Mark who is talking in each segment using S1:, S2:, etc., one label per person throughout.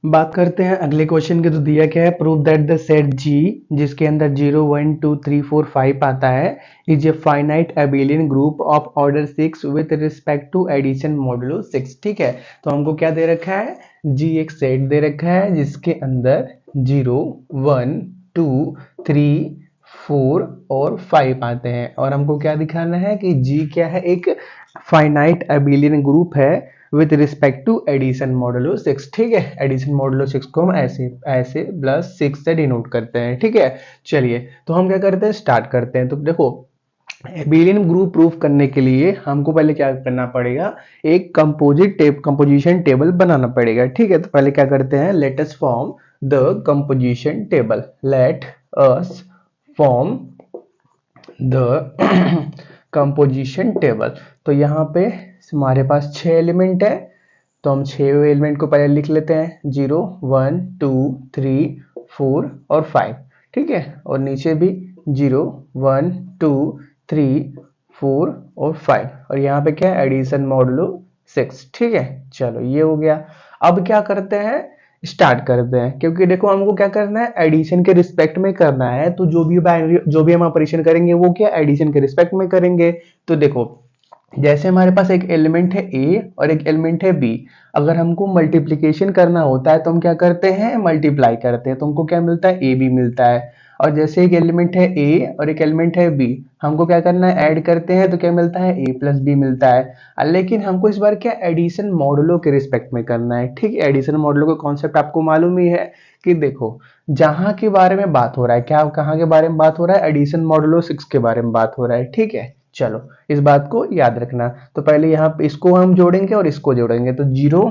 S1: बात करते हैं अगले क्वेश्चन के। तो दिया क्या है, प्रूव दैट द सेट जी जिसके अंदर 0 1 2 3 4 5 आता है is a finite abelian group of order 6 with respect to addition modulo 6। ठीक है, तो हमको क्या दे रखा है, जी एक सेट दे रखा है जिसके अंदर 0 1 2 3 4 और 5 आते हैं, और हमको क्या दिखाना है कि जी क्या है, एक फाइनाइट एबिलियन ग्रुप है with respect to addition modulo 6। ठीक है, एडिशन मॉडुलो 6 को हम ऐसे ऐसे प्लस 6 से डिनोट करते हैं। ठीक है, चलिए तो हम क्या करते हैं, स्टार्ट करते हैं। तो देखो, एबिलियन ग्रुप प्रूफ करने के लिए हमको पहले क्या करना पड़ेगा, एक कंपोजिशन टेबल बनाना पड़ेगा। ठीक है, तो पहले क्या करते हैं, let us form the composition table. Let us form the composition table. तो यहाँ पे हमारे पास 6 एलिमेंट है, तो हम 6 एलिमेंट को पहले लिख लेते हैं, 0 1 2 3 4 और 5। ठीक है, और नीचे भी 0 1 2 3 4 और 5, और यहाँ पे क्या है, एडिशन मॉडुलो 6। ठीक है, चलो ये हो गया। अब क्या करते हैं, स्टार्ट करते हैं, क्योंकि देखो हमको क्या करना है, एडिशन के रिस्पेक्ट में करना है। तो जो भी हम ऑपरेशन करेंगे वो क्या एडिशन के रिस्पेक्ट में करेंगे। तो देखो, जैसे हमारे पास एक एलिमेंट है ए और एक एलिमेंट है बी, अगर हमको मल्टीप्लिकेशन करना होता है तो हम क्या करते हैं, मल्टीप्लाई करते हैं, तो हमको क्या मिलता है, ए बी मिलता है। और जैसे एक एलिमेंट है ए और एक एलिमेंट है बी, हमको क्या करना है, ऐड करते हैं, तो क्या मिलता है, ए प्लस बी मिलता है। लेकिन हमको इस बार क्या एडिशन मॉडुलो के रिस्पेक्ट में करना है। ठीक है, एडिशन मॉडुलो का कॉन्सेप्ट आपको मालूम ही है कि देखो, जहां के बारे में बात हो रहा है, क्या कहाँ के बारे में बात हो रहा है, एडिशन मॉडुलो 6 के बारे में बात हो रहा है। ठीक है, चलो इस बात को याद रखना। तो पहले यहाँ पे इसको हम जोड़ेंगे और इसको जोड़ेंगे, तो 0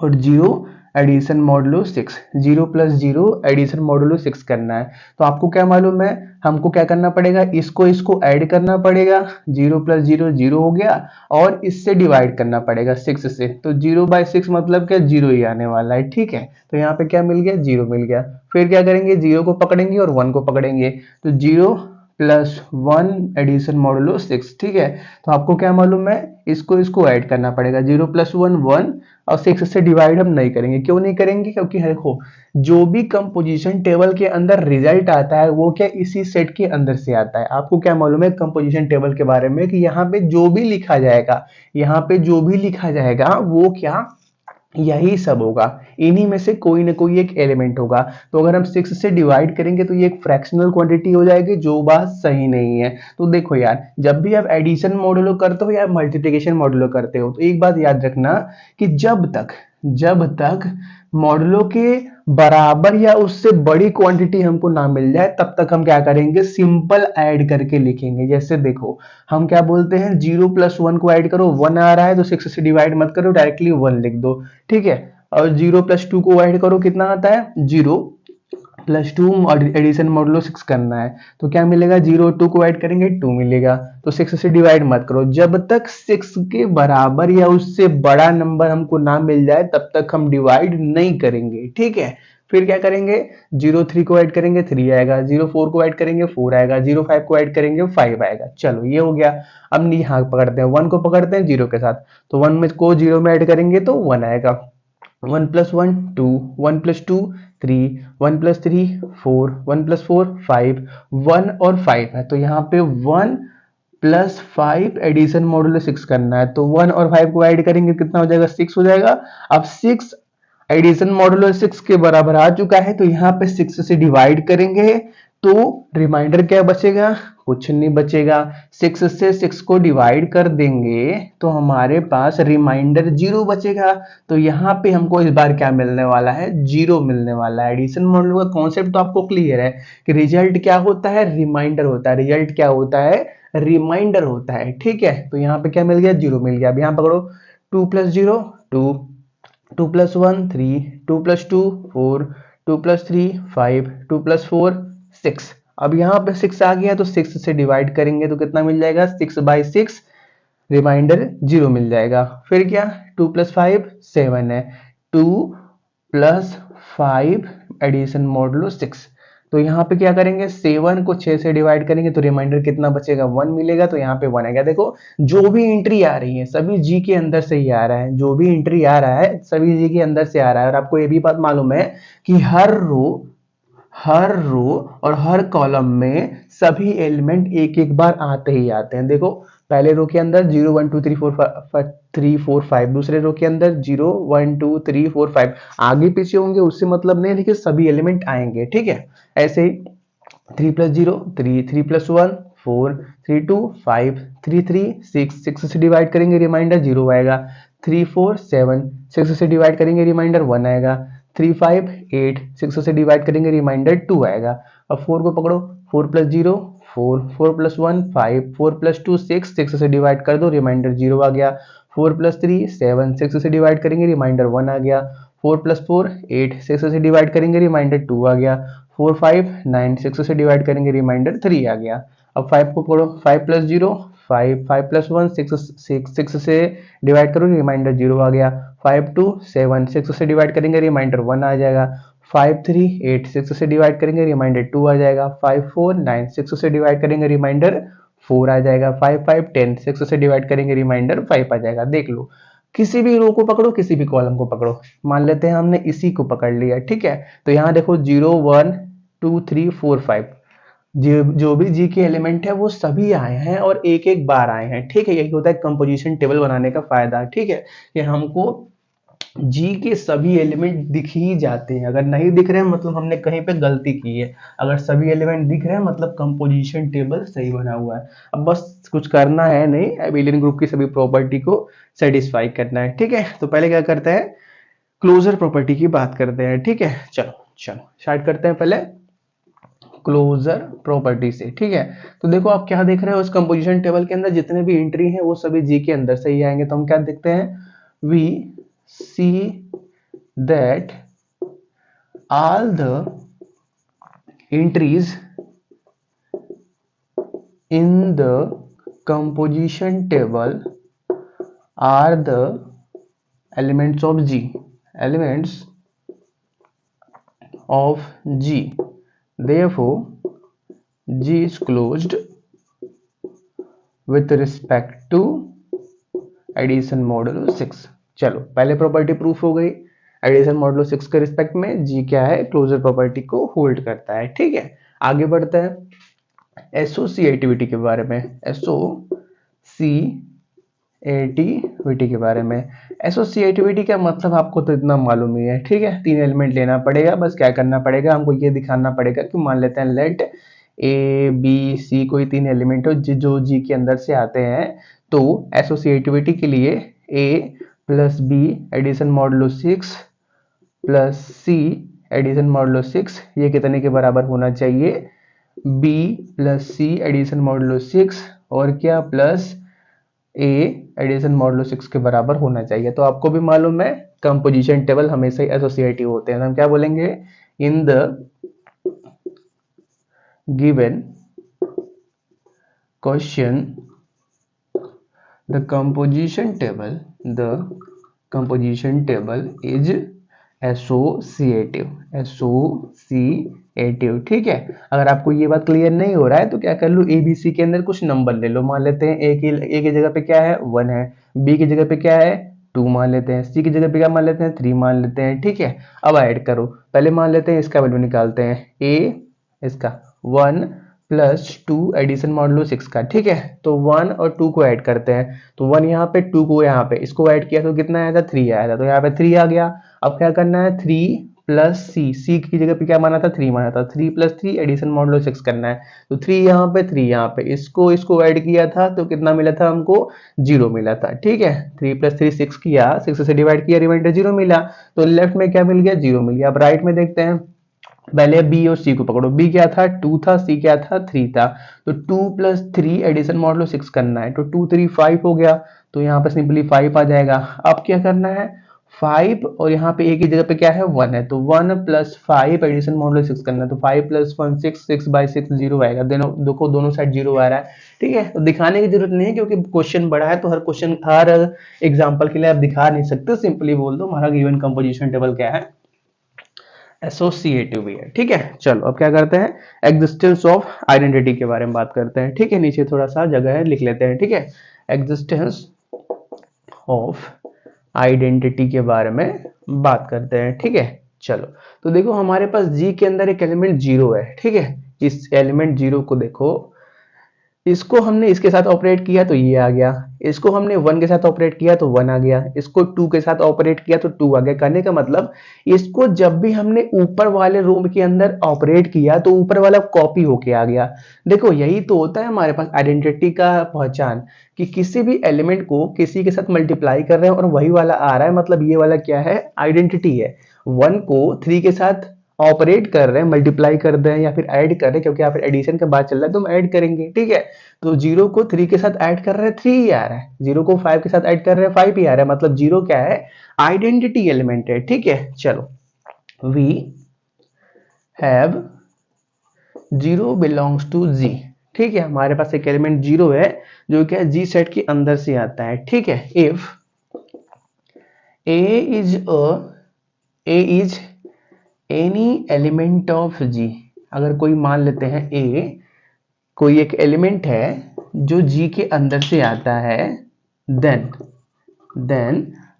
S1: और 0 addition modulo 6, 0 plus 0 addition modulo 6 करना है। तो आपको क्या मालूम है, हमको क्या करना पड़ेगा, इसको इसको ऐड करना पड़ेगा, 0 प्लस 0 0 हो गया, और इससे डिवाइड करना पड़ेगा 6 से। तो 0/6 मतलब क्या, 0 ही आने वाला है। ठीक है, तो यहाँ पे क्या मिल गया, 0 मिल गया। फिर क्या करेंगे, 0 को पकड़ेंगे और 1 को पकड़ेंगे, तो 0 प्लस 1 एडिशन मॉडुलो 6। ठीक है, तो आपको क्या मालूम है, इसको इसको ऐड करना पड़ेगा, 0 प्लस 1 1, और 6 से डिवाइड हम नहीं करेंगे। क्यों नहीं करेंगे, क्योंकि देखो, जो भी कंपोजिशन टेबल के अंदर रिजल्ट आता है वो क्या इसी सेट के अंदर से आता है। आपको क्या मालूम है कंपोजिशन टेबल के बारे में, कि यहाँ पे जो भी लिखा जाएगा, यहाँ पे जो भी लिखा जाएगा वो क्या, यही सब होगा, इन्हीं में से कोई ना कोई एक एलिमेंट होगा। तो अगर हम 6 से डिवाइड करेंगे तो ये एक फ्रैक्शनल क्वांटिटी हो जाएगी, जो बात सही नहीं है। तो देखो यार, जब भी आप एडिशन मॉडुलो करते हो या मल्टीप्लिकेशन मॉडुलो करते हो, तो एक बात याद रखना कि जब तक मॉडुलो के बराबर या उससे बड़ी क्वांटिटी हमको ना मिल जाए, तब तक हम क्या करेंगे, सिंपल ऐड करके लिखेंगे। जैसे देखो, हम क्या बोलते हैं, 0 प्लस 1 को ऐड करो, 1 आ रहा है तो 6 से डिवाइड मत करो, डायरेक्टली 1 लिख दो। ठीक है, और 0 प्लस 2 को ऐड करो, कितना आता है, 0 प्लस 2, एडिशन मॉडुलो 6 करना है, तो क्या मिलेगा, 0 2 को ऐड करेंगे 2 मिलेगा। तो 6 से डिवाइड मत करो, जब तक 6 के बराबर या उससे बड़ा नंबर हमको ना मिल जाए तब तक हम डिवाइड नहीं करेंगे। ठीक है, फिर क्या करेंगे, 0 3 को ऐड करेंगे 3 आएगा, 0 4 को ऐड करेंगे 4 आएगा, 0 5 को ऐड करेंगे 5 आएगा। चलो ये हो गया। अब यहाँ पकड़ते हैं, 1 को पकड़ते हैं 0 के साथ, तो 1 में को 0 में ऐड करेंगे तो 1 आएगा। 1 प्लस 1 2, 1 प्लस 2 3, 1 प्लस 3 4, 1 प्लस 4 5, 1 और 5 है, तो यहाँ पे 1 प्लस 5 एडिशन मॉडुलो 6 करना है, तो 1 और 5 को ऐड करेंगे कितना हो जाएगा, 6 हो जाएगा। अब 6 एडिशन मॉडुलो 6 के बराबर आ चुका है, तो यहाँ पे 6 से डिवाइड करेंगे, तो रिमाइंडर क्या बचेगा, कुछ नहीं बचेगा। 6 से 6 को डिवाइड कर देंगे तो हमारे पास रिमाइंडर 0 बचेगा। तो यहाँ पे हमको इस बार क्या मिलने वाला है, 0 मिलने वाला है। एडिशन मॉडुलो का कॉन्सेप्ट तो आपको क्लियर है कि रिजल्ट क्या होता है, रिमाइंडर होता है। रिजल्ट क्या होता है, रिमाइंडर होता है। ठीक है, तो यहाँ पे क्या मिल गया, 0 मिल गया। अब यहाँ पकड़ो, 2 plus 0 2, 2 plus 1 3, 2 plus 2 4, 2 plus 3 5, 2 plus 4 6। अब यहाँ पे 6 आ गया, तो 6 से डिवाइड करेंगे तो कितना मिल जाएगा, 6/6, रिमाइंडर 0 मिल जाएगा। फिर क्या, 2 प्लस 5 7 है, 2 प्लस 5 एडिशन मॉडुलो 6, तो यहाँ पे क्या करेंगे, 7 को 6 से डिवाइड करेंगे तो रिमाइंडर कितना बचेगा, 1 मिलेगा। तो यहाँ पे 1 आएगा। देखो जो भी एंट्री आ रही है सभी जी के अंदर से ही आ रहा है, जो भी एंट्री आ रहा है सभी जी के अंदर से आ रहा है। और आपको ये भी बात मालूम है कि हर रो और हर कॉलम में सभी एलिमेंट एक एक बार आते ही आते हैं। देखो पहले रो के अंदर 0 1 2 3 4 5, दूसरे रो के अंदर 0 1 2 3 4 5, आगे पीछे होंगे उससे मतलब नहीं, लेकिन सभी एलिमेंट आएंगे। ठीक है, ऐसे ही 3 + 0 3, 3 + 1 4, 3 2 5, 3 3 6, 6 से डिवाइड करेंगे रिमाइंडर 0 आएगा। 3 4 7, 6 से डिवाइड करेंगे रिमाइंडर 1 आएगा। 3 5 8, 6 से डिवाइड करेंगे रिमाइंडर 2 आएगा। अब 4 को पकड़ो, 4 + 0 4, 4 + 1 5, 4 + 2 6, 6 से डिवाइड कर दो रिमाइंडर 0 आ गया। 4 + 3 7, 6 से डिवाइड करेंगे रिमाइंडर 1 आ गया। 4 + 4 8, 6 से डिवाइड करेंगे रिमाइंडर 2 आ गया। 4 5 9, 6 से डिवाइड करेंगे रिमाइंडर 3 आ गया। अब 5 को पढ़ो, 5 + 0 5, 5 + 1 6 से डिवाइड करो रिमाइंडर 0 आ गया। 5 2 7, 6 से डिवाइड करेंगे रिमाइंडर 1 आ जाएगा। 5 3 8, 6 से डिवाइड करेंगे रिमाइंडर 2 आ जाएगा। 5 4 9, 6 से डिवाइड करेंगे रिमाइंडर 4 आ जाएगा। 5 5 10, 6 से डिवाइड करेंगे रिमाइंडर 5 आ जाएगा। देख लो किसी भी रो को पकड़ो, किसी भी कॉलम को पकड़ो, मान लेते हैं हमने इसी को पकड़ लिया। ठीक है, तो यहाँ देखो 0 1 2 3 4 5, जो भी जी के एलिमेंट है वो सभी आए हैं और एक एक बार आए हैं। ठीक है, यही होता है कंपोजिशन टेबल बनाने का फायदा। ठीक है, कि हमको जी के सभी एलिमेंट दिख ही जाते हैं। अगर नहीं दिख रहे हैं मतलब हमने कहीं पे गलती की है, अगर सभी एलिमेंट दिख रहे हैं मतलब कंपोजिशन टेबल सही बना हुआ है। अब बस कुछ करना है नहीं, एबिलियन ग्रुप की सभी प्रॉपर्टी को सेटिस्फाई करना है। ठीक है, तो पहले क्या करते हैं, क्लोजर प्रॉपर्टी की बात करते हैं। ठीक है, चलो चलो स्टार्ट करते हैं पहले क्लोजर प्रॉपर्टी से। ठीक है, तो देखो आप क्या देख रहे हो, इस कंपोजिशन टेबल के अंदर जितने भी एंट्री हैं वो सभी जी के अंदर से ही आएंगे। तो हम क्या देखते हैं, we see that all the entries in the composition table are the elements of G, elements of G, therefore G is closed with respect to addition modulo 6। चलो पहले प्रॉपर्टी प्रूफ हो गई, एडिशन मॉडुलो 6 के respect में जी क्या है, closure property को hold करता है। ठीक है, आगे बढ़ते हैं एसोसिएटिविटी के बारे में। एसोसिएटिविटी के बारे में, एसोसिएटिविटी का मतलब आपको तो इतना मालूम ही है। ठीक है, 3 एलिमेंट लेना पड़ेगा, बस क्या करना पड़ेगा, हमको ये दिखाना पड़ेगा कि मान लेते हैं लेट ए बी सी कोई 3 एलिमेंट हो जो जी के अंदर से आते हैं। तो एसोसिएटिविटी के लिए a + b addition modulo 6 + c addition modulo 6 ये कितने के बराबर होना चाहिए, b + c एडिशन मॉडुलो 6 और क्या प्लस a एडिशन मॉडुलो 6 के बराबर होना चाहिए। तो आपको भी मालूम है कंपोजिशन टेबल हमेशा ही एसोसिएटिव होते हैं। हम क्या बोलेंगे, in the given question the composition table is associative। ठीक है, अगर आपको ये बात क्लियर नहीं हो रहा है तो क्या कर लो, ए बी सी के अंदर कुछ नंबर ले लो। मान लेते हैं ए की जगह पे क्या है 1 है, बी की जगह पे क्या है 2 मान लेते हैं, सी की जगह पे क्या मान लेते हैं 3 मान लेते हैं। ठीक है, अब ऐड करो, पहले मान लेते हैं इसका वैल्यू निकालते हैं, ए इसका 1 + 2 एडिशन मॉडुलो 6 का। ठीक है, तो 1 और 2 को ऐड करते हैं, तो 1 यहाँ पे 2 को यहाँ पे, इसको ऐड किया तो कितना आया था 3 आया था, तो यहाँ पे 3 आ गया। अब क्या करना है 3 + c की जगह पे क्या माना था 3 माना था, 3 + 3 एडिशन मॉडुलो 6 करना है, तो 3 यहाँ पे 3 यहाँ पे, इसको ऐड किया था तो कितना मिला था हमको 0 मिला था। ठीक है, 3 + 3 6 किया, 6 से डिवाइड किया रिमाइंडर 0 मिला, तो लेफ्ट में क्या मिल गया 0 मिल गया। अब राइट में देखते हैं, पहले बी और सी को पकड़ो, बी क्या था 2 था, सी क्या था 3 था, तो 2 + 3 एडिशन मॉडुलो 6 करना है, तो 2 3 5 हो गया, तो यहाँ पे सिंपली 5 आ जाएगा। अब क्या करना है 5 और यहाँ पे ए की जगह पे क्या है 1 है, तो 1 + 5 एडिशन मॉडुलो 6 करना है, तो 5 + 1 6, 6/6 0 आएगा। दोनों साइड 0 आ रहा है। ठीक है, तो दिखाने की जरूरत नहीं है क्योंकि क्वेश्चन बड़ा है, तो हर एग्जाम्पल के लिए आप दिखा नहीं सकते, सिंपली बोल दो हमारा गिवन कंपोजिशन टेबल क्या है, एसोसिएटिव भी है। ठीक है, चलो अब क्या करते हैं, एग्जिस्टेंस ऑफ आइडेंटिटी के बारे में बात करते हैं। ठीक है, नीचे थोड़ा सा जगह है, लिख लेते हैं। ठीक है, एग्जिस्टेंस ऑफ आइडेंटिटी के बारे में बात करते हैं। ठीक है, चलो तो देखो हमारे पास जी के अंदर एक एलिमेंट जीरो है। ठीक है, इस एलिमेंट जीरो को देखो, इसको हमने इसके साथ ऑपरेट किया तो ये आ गया, इसको हमने वन के साथ ऑपरेट किया तो वन आ गया, इसको टू के साथ ऑपरेट किया तो टू आ गया। कहने का मतलब इसको जब भी हमने ऊपर वाले रूम के अंदर ऑपरेट किया तो ऊपर वाला कॉपी होके आ गया। देखो यही तो होता है हमारे पास आइडेंटिटी का पहचान, कि किसी भी एलिमेंट को किसी के साथ मल्टीप्लाई कर रहे हैं और वही वाला आ रहा है, मतलब ये वाला क्या है, आइडेंटिटी है। वन को थ्री के साथ ऑपरेट कर रहे हैं, मल्टीप्लाई कर रहे हैं या फिर ऐड कर रहे हैं, क्योंकि यहाँ पर एडिशन का बात चल रहा है तो हम ऐड करेंगे। ठीक है, तो जीरो को थ्री के साथ ऐड कर रहे हैं, थ्री ही आ रहा है, जीरो को फाइव के साथ ऐड कर रहे हैं, फाइव ही आ रहा है, मतलब जीरो क्या है, आइडेंटिटी एलिमेंट है। ठीक है, चलो we have zero belongs to G. ठीक है, हमारे पास एक एलिमेंट जीरो है जो क्या जी सेट के अंदर से आता है। ठीक है, if a is any element of G, अगर कोई मान लेते हैं ए कोई एक एलिमेंट है जो जी के अंदर से आता है, देन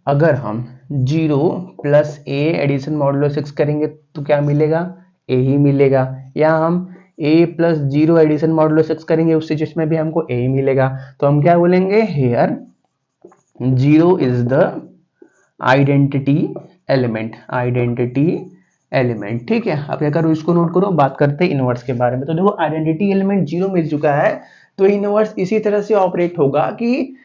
S1: अगर हम जीरो प्लस ए एडिशन मॉडुलो 6 करेंगे तो क्या मिलेगा, ए ही मिलेगा। या हम ए प्लस जीरो एडिशन मॉडुलो 6 करेंगे उस सिचुएशन में भी हमको ए ही मिलेगा। तो हम क्या बोलेंगे, hair zero is the identity element. ठीक है, अब क्या करो, इसको नोट करो, बात करते हैं इनवर्स के बारे में। तो देखो आइडेंटिटी एलिमेंट जीरो मिल चुका है, तो इनवर्स इसी तरह से ऑपरेट होगा कि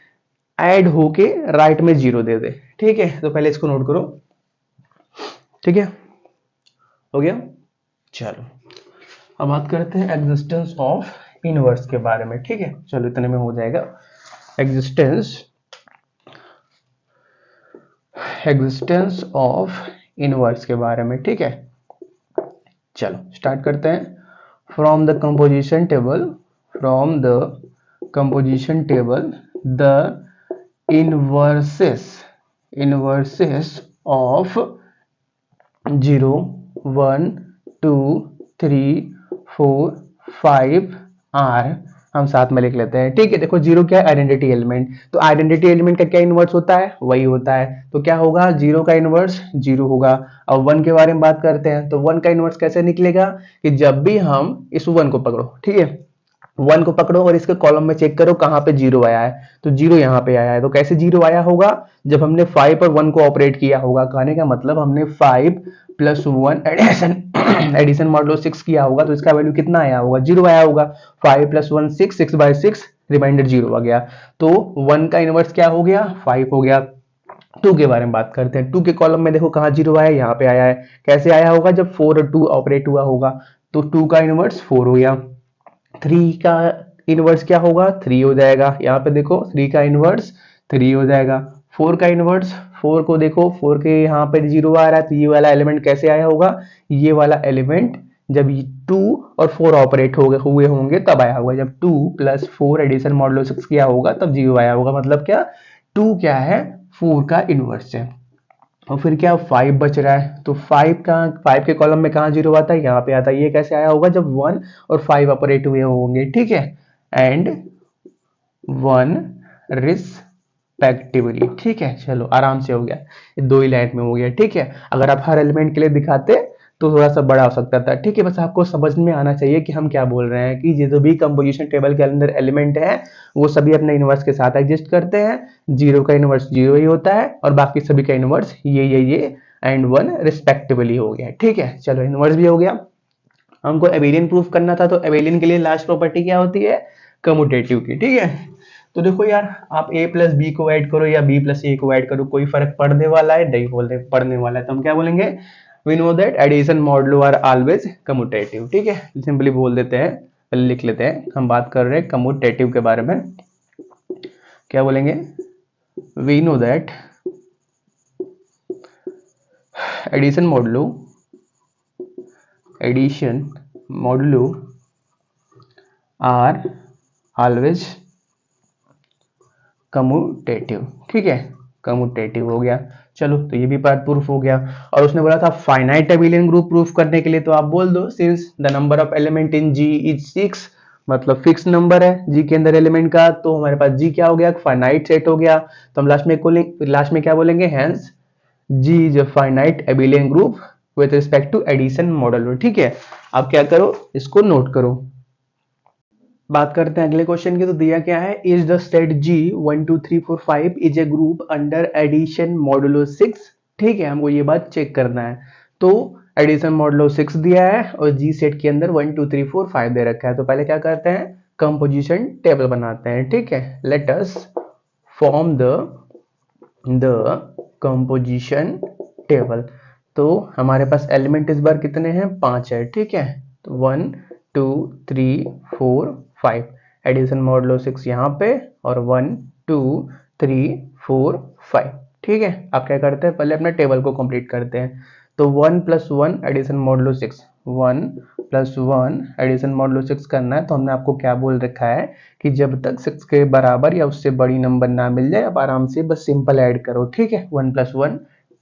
S1: ऐड होके राइट में जीरो दे दे। ठीक है, तो पहले इसको नोट करो। ठीक है, हो गया। चलो अब बात करते हैं एग्जिस्टेंस ऑफ इनवर्स के बारे में। ठीक है, चलो इतने में हो जाएगा एग्जिस्टेंस ऑफ इनवर्स के बारे में। ठीक है, चलो स्टार्ट करते हैं। From the composition table the inverses of 0 1 2 3 4 5 are, हम साथ में लिख लेते हैं। ठीक है, देखो जीरो क्या है, आइडेंटिटी एलिमेंट, तो आइडेंटिटी एलिमेंट का क्या इनवर्स होता है, वही होता है। तो क्या होगा, जीरो का इनवर्स जीरो होगा। अब वन के बारे में बात करते हैं, तो वन का इनवर्स कैसे निकलेगा, कि जब भी हम इस वन को पकड़ो, ठीक है, वन को पकड़ो और इसके कॉलम में चेक करो कहां पे जीरो आया है, तो जीरो यहाँ पे आया है। तो कैसे जीरो आया होगा, जब हमने 5 और 1 को ऑपरेट किया होगा। कहने का मतलब हमने 5 प्लस 1 एडिशन मॉडुलो 6 किया होगा, तो इसका वैल्यू कितना आया होगा, जीरो आया होगा। 5 प्लस 1 6, 6/6 रिमाइंडर जीरो आ गया। तो 1 का इनवर्स क्या हो गया, 5 हो गया। 2 के बारे में बात करते हैं। 2 के कॉलम में देखो कहां जीरो आया, यहाँ पे आया है। कैसे आया होगा, जब 4 और 2 ऑपरेट हुआ होगा, तो 2 का इनवर्स 4 हो गया। 3 का इनवर्स क्या होगा, 3 हो जाएगा। यहाँ पे देखो 3 का इनवर्स 3 हो जाएगा। 4 का इनवर्स, 4 को देखो, 4 के यहाँ पे जीरो आ रहा है, तो ये वाला एलिमेंट कैसे आया होगा, ये वाला एलिमेंट जब 2 और 4 ऑपरेट हुए होंगे तब आया होगा। जब 2 प्लस 4 एडिशन मॉडुलो 6 किया होगा तब जीरो आया होगा। मतलब क्या, 2 क्या है, 4 का इनवर्स है। और फिर क्या, 5 बच रहा है, तो 5 के कॉलम में कहाँ जीरो आता है, यहाँ पे आता है। ये कैसे आया होगा, जब 1 और 5 ऑपरेट हुए होंगे। ठीक है, एंड 1 रिस्पेक्टिवली। ठीक है, चलो आराम से हो गया, ये 2 ही लाइन में हो गया। ठीक है, अगर आप हर एलिमेंट के लिए दिखाते तो थोड़ा सा बड़ा हो सकता था। ठीक है, बस आपको समझ में आना चाहिए कि हम क्या बोल रहे हैं, कि जो भी कंपोजिशन टेबल के अंदर एलिमेंट है वो सभी अपने इनवर्स के साथ एग्जिस्ट करते हैं। जीरो का इनवर्स जीरो ही होता है और बाकी सभी का इनवर्स ये एंड 1 रिस्पेक्टिवली हो गया। ठीक है, चलो इनवर्स भी हो गया। हमको एबेलियन प्रूफ करना था, तो एबेलियन के लिए लास्ट प्रॉपर्टी क्या होती है, कम्यूटेटिव की। ठीक है, तो देखो यार, आप a प्लस बी को ऐड करो या b प्लस a को ऐड करो, कोई फर्क पड़ने वाला है नहीं, पड़ने वाला है। तो हम क्या बोलेंगे, we know that addition modulo are always commutative. ठीक है, सिंपली बोल देते हैं, पहले लिख लेते हैं। हम बात कर रहे हैं कम्यूटेटिव के बारे में, क्या बोलेंगे, we know that addition modulo are always commutative. ठीक है, कम्यूटेटिव हो गया। चलो तो ये भी पार्ट प्रूफ हो गया। और उसने बोला था फाइनाइट एबिलियन ग्रुप प्रूफ करने के लिए तो आप बोल दो since the number of element in G is 6, मतलब फिक्स नंबर है जी के अंदर एलिमेंट का, तो हमारे पास जी क्या हो गया, फाइनाइट सेट हो गया। तो हम लास्ट में क्या बोलेंगे, hence G is a finite abelian group with respect to addition model. ठीक है, आप क्या करो, इसको नोट करो। बात करते हैं अगले क्वेश्चन की। तो दिया क्या है, is the set G 1 2 3 4 5 is a group under addition modulo 6। ठीक है, हमको ये बात चेक करना है। तो एडिशन मॉडुलो 6 दिया है और जी सेट के अंदर 1 2 3 4 5 दे रखा है। तो पहले क्या करते हैं, कंपोजिशन टेबल बनाते हैं। ठीक है, let us form the composition table. तो हमारे पास एलिमेंट इस बार कितने हैं, 5 है। ठीक है, तो 1 2 3 4 5, एडिशन मॉडुलो 6 यहाँ पे और 1 2 3 4 5। ठीक है, आप क्या करते हैं, पहले अपने टेबल को कंप्लीट करते हैं। तो 1 + 1 एडिशन मॉडुलो 6, 1 + 1 एडिशन मॉडुलो 6 करना है। तो हमने आपको क्या बोल रखा है कि जब तक 6 के बराबर या उससे बड़ी नंबर ना मिल जाए आप आराम से बस सिंपल ऐड करो। ठीक है, 1 + 1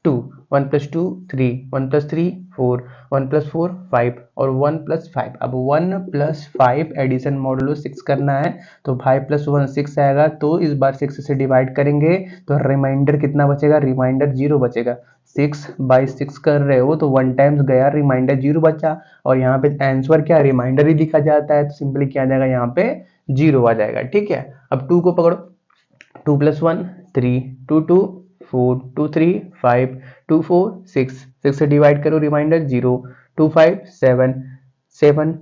S1: 2, 1 + 2 3, 1 + 3 4, 1 + 4 5 और 1 + 5। अब 1 + 5 एडिशन मॉडुलो 6 करना है तो 5 + 1 6 आएगा। तो इस बार 6 से डिवाइड करेंगे तो रिमाइंडर कितना बचेगा, रिमाइंडर 0 बचेगा। 6/6 कर रहे हो तो 1 टाइम्स गया, रिमाइंडर 0 बचा। और यहाँ पे आंसर क्या, रिमाइंडर ही लिखा जाता है, तो सिंपली क्या आ जाएगा, यहाँ पे 0 आ जाएगा। ठीक है, अब 2 को पकड़ो, 2 + 1 3, 2 2 4, 2 3 5, 2 4 6, 6 से डिवाइड करो, रिमाइंडर 0, 2 5 7, 7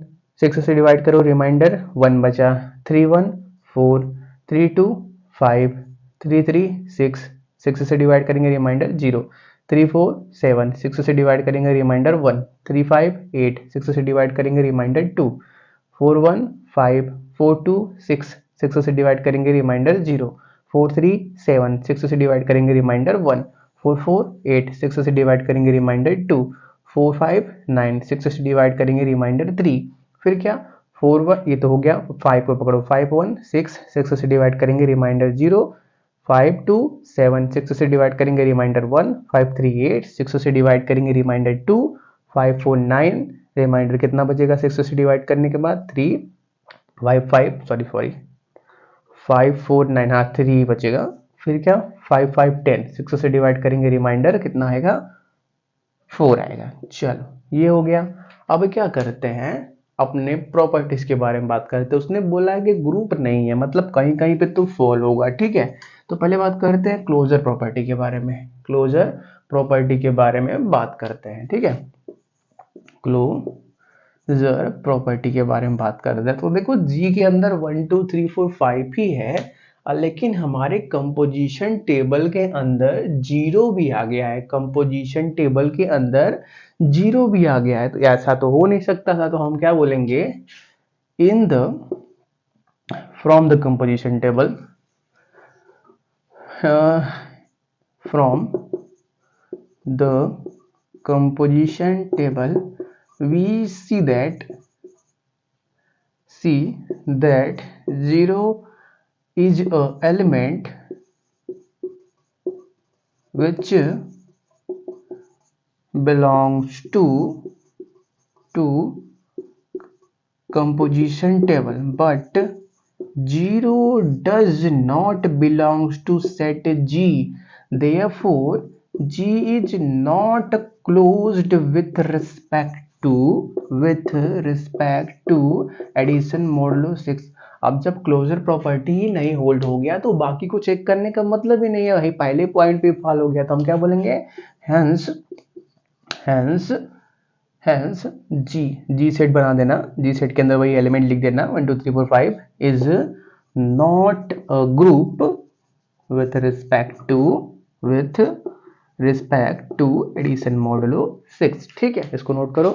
S1: 6 से डिवाइड करो, रिमाइंडर 1 बचा, 3 1 4, 3 2 5, 3 3 6, 6 से डिवाइड करेंगे, रिमाइंडर 0, 3 4 7, 6 से डिवाइड करेंगे, रिमाइंडर 1, 3 5 8, 6 से डिवाइड करेंगे, रिमाइंडर 2, 4 1 5, 4 2 6, 6 से डिवाइड करेंगे, रिमाइंडर 0, 4 3 7, 6 से डिवाइड करेंगे, रिमाइंडर 1, 4 4 8, 6 से डिवाइड करेंगे, रिमाइंडर 2, 4 5 9, 6 से डिवाइड करेंगे, रिमाइंडर 3। फिर क्या, 4 1, ये तो हो गया, 5 को पकड़ो, 5 1 6, 6 से डिवाइड करेंगे, रिमाइंडर 0, 5 2 7, 6 से डिवाइड करेंगे, रिमाइंडर 1, 5 3 8, 6 से डिवाइड करेंगे, रिमाइंडर 2, 5 4 9, रिमाइंडर कितना बचेगा 6 से डिवाइड करने के बाद, 3 5 5 5 4 9, हाँ 3 बचेगा। फिर क्या, 5 5 10, 6 से डिवाइड करेंगे, रिमाइंडर कितना आएगा, 4 आएगा। चलो ये हो गया। अब क्या करते हैं, अपने प्रॉपर्टीज के बारे में बात करते हैं। उसने बोला है कि ग्रुप नहीं है, मतलब कहीं कहीं पे तो फॉल होगा। ठीक है, तो पहले बात करते हैं क्लोजर प्रॉपर्टी के बारे में। क्लोजर प्रॉपर्टी के बारे में बात करते हैं। ठीक है, क्लोजर प्रॉपर्टी के बारे में बात करते हैं। तो देखो जी के अंदर 1 2 3 4 5 ही है, लेकिन हमारे कंपोजिशन टेबल के अंदर 0 भी आ गया है। कंपोजिशन टेबल के अंदर 0 भी आ गया है, तो ऐसा तो हो नहीं सकता था। तो हम क्या बोलेंगे, in the from the composition table, from the composition table we see that 0 is a element which belongs to composition table, but 0 does not belongs to set G. Therefore G is not closed with respect to addition modulo 6। अब जब closure property ही नहीं hold हो गया तो बाकी को check करने का मतलब ही नहीं है, वही पहले पॉइंट पे फॉल हो गया। तो हम क्या बोलेंगे, हेंस जी सेट बना देना, जी सेट के अंदर वही एलिमेंट लिख देना 1 2 3 4 5 is not a group with respect to addition modulo 6। ठीक है, इसको नोट करो।